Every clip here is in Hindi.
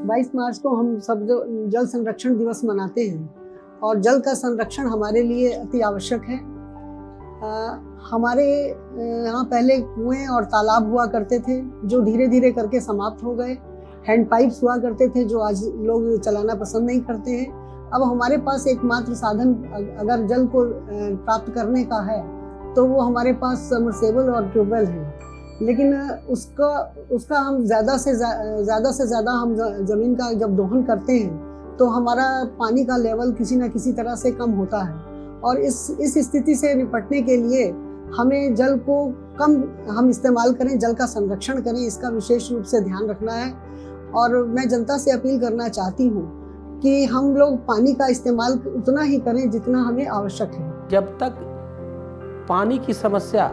22 मार्च को हम सब जो जल संरक्षण दिवस मनाते हैं और जल का संरक्षण हमारे लिए अति आवश्यक है। हमारे यहाँ पहले कुएं और तालाब हुआ करते थे जो धीरे धीरे करके समाप्त हो गए। हैंड पाइप्स हुआ करते थे जो आज लोग चलाना पसंद नहीं करते हैं। अब हमारे पास एकमात्र साधन अगर जल को प्राप्त करने का है तो वो हमारे पास सबमर्सिबल और ट्यूबवेल है, लेकिन उसका हम ज़्यादा से ज़्यादा हम ज़मीन का जब दोहन करते हैं तो हमारा पानी का लेवल किसी न किसी तरह से कम होता है। और इस स्थिति से निपटने के लिए हमें जल को कम हम इस्तेमाल करें, जल का संरक्षण करें, इसका विशेष रूप से ध्यान रखना है। और मैं जनता से अपील करना चाहती हूँ कि हम लोग पानी का इस्तेमाल उतना ही करें जितना हमें आवश्यक है। जब तक पानी की समस्या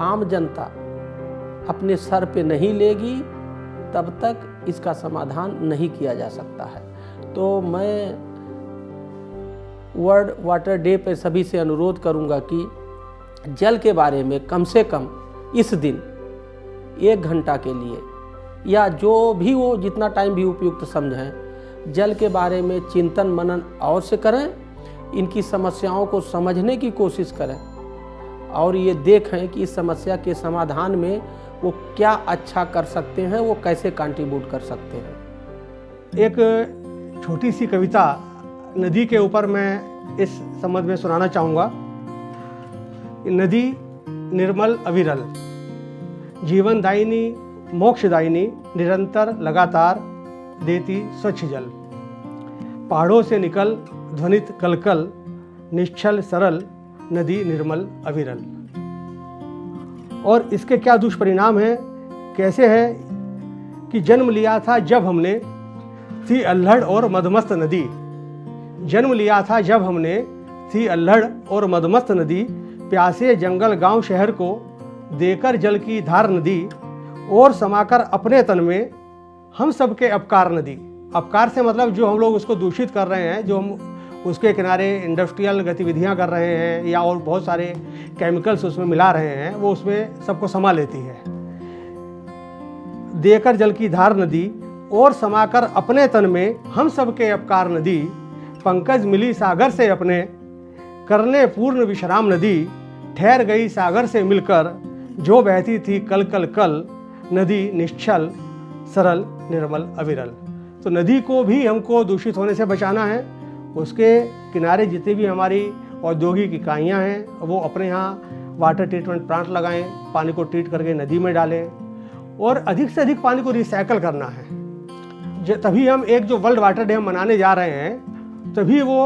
आम जनता अपने सर पे नहीं लेगी तब तक इसका समाधान नहीं किया जा सकता है। तो मैं वर्ल्ड वाटर डे पे सभी से अनुरोध करूंगा कि जल के बारे में कम से कम इस दिन 1 घंटा के लिए या जो भी वो जितना टाइम भी उपयुक्त समझें, जल के बारे में चिंतन मनन अवश्य करें, इनकी समस्याओं को समझने की कोशिश करें और ये देखें कि इस समस्या के समाधान में वो क्या अच्छा कर सकते हैं, वो कैसे कंट्रीब्यूट कर सकते हैं। एक छोटी सी कविता नदी के ऊपर मैं इस संबंध में सुनाना चाहूँगा। नदी निर्मल अविरल, जीवनदायिनी मोक्षदायिनी, निरंतर लगातार देती स्वच्छ जल। पहाड़ों से निकल ध्वनित कलकल, निश्चल सरल, नदी निर्मल अविरल। और इसके क्या दुष्परिणाम हैं, कैसे है कि जन्म लिया था जब हमने थी अल्हड़ और मदमस्त नदी, जन्म लिया था जब हमने थी अल्हड़ और मदमस्त नदी, प्यासे जंगल गांव शहर को देकर जल की धार नदी, और समाकर अपने तन में हम सबके अपकार नदी। अपकार से मतलब जो हम लोग उसको दूषित कर रहे हैं, जो हम उसके किनारे इंडस्ट्रियल गतिविधियां कर रहे हैं या और बहुत सारे केमिकल्स उसमें मिला रहे हैं, वो उसमें सबको समा लेती है। देकर जल की धार नदी और समाकर अपने तन में हम सबके अपकार नदी, पंकज मिली सागर से अपने करने पूर्ण विश्राम नदी, ठहर गई सागर से मिलकर जो बहती थी कल कल कल, नदी निश्चल सरल निर्मल अविरल। तो नदी को भी हमको दूषित होने से बचाना है। उसके किनारे जितनी भी हमारी औद्योगिक इकाइयाँ हैं वो अपने यहाँ वाटर ट्रीटमेंट प्लांट लगाएं, पानी को ट्रीट करके नदी में डालें और अधिक से अधिक पानी को रिसाइकल करना है। तभी हम एक जो वर्ल्ड वाटर डे हम मनाने जा रहे हैं, तभी वो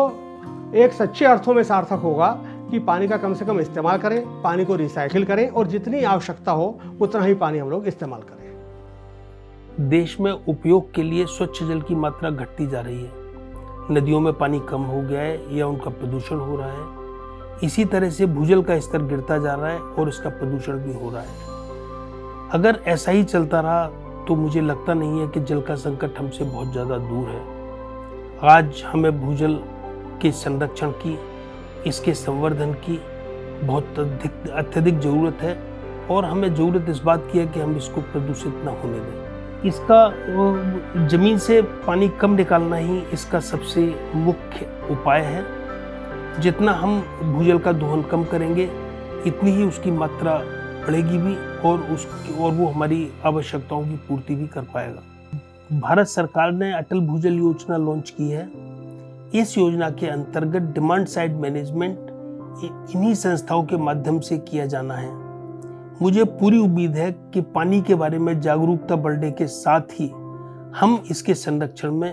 एक सच्चे अर्थों में सार्थक होगा कि पानी का कम से कम इस्तेमाल करें, पानी को रिसाइकिल करें और जितनी आवश्यकता हो उतना ही पानी हम लोग इस्तेमाल करें। देश में उपयोग के लिए स्वच्छ जल की मात्रा घटती जा रही है। नदियों में पानी कम हो गया है या उनका प्रदूषण हो रहा है। इसी तरह से भूजल का स्तर गिरता जा रहा है और इसका प्रदूषण भी हो रहा है। अगर ऐसा ही चलता रहा तो मुझे लगता नहीं है कि जल का संकट हमसे बहुत ज़्यादा दूर है। आज हमें भूजल के संरक्षण की, इसके संवर्धन की बहुत अत्यधिक ज़रूरत है और हमें ज़रूरत इस बात की है कि हम इसको प्रदूषित न होने दें। इसका ज़मीन से पानी कम निकालना ही इसका सबसे मुख्य उपाय है। जितना हम भूजल का दोहन कम करेंगे इतनी ही उसकी मात्रा बढ़ेगी भी और वो हमारी आवश्यकताओं की पूर्ति भी कर पाएगा। भारत सरकार ने अटल भूजल योजना लॉन्च की है। इस योजना के अंतर्गत डिमांड साइड मैनेजमेंट इन्हीं संस्थाओं के माध्यम से किया जाना है। मुझे पूरी उम्मीद है कि पानी के बारे में जागरूकता बढ़ने के साथ ही हम इसके संरक्षण में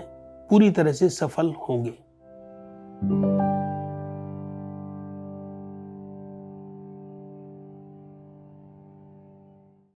पूरी तरह से सफल होंगे।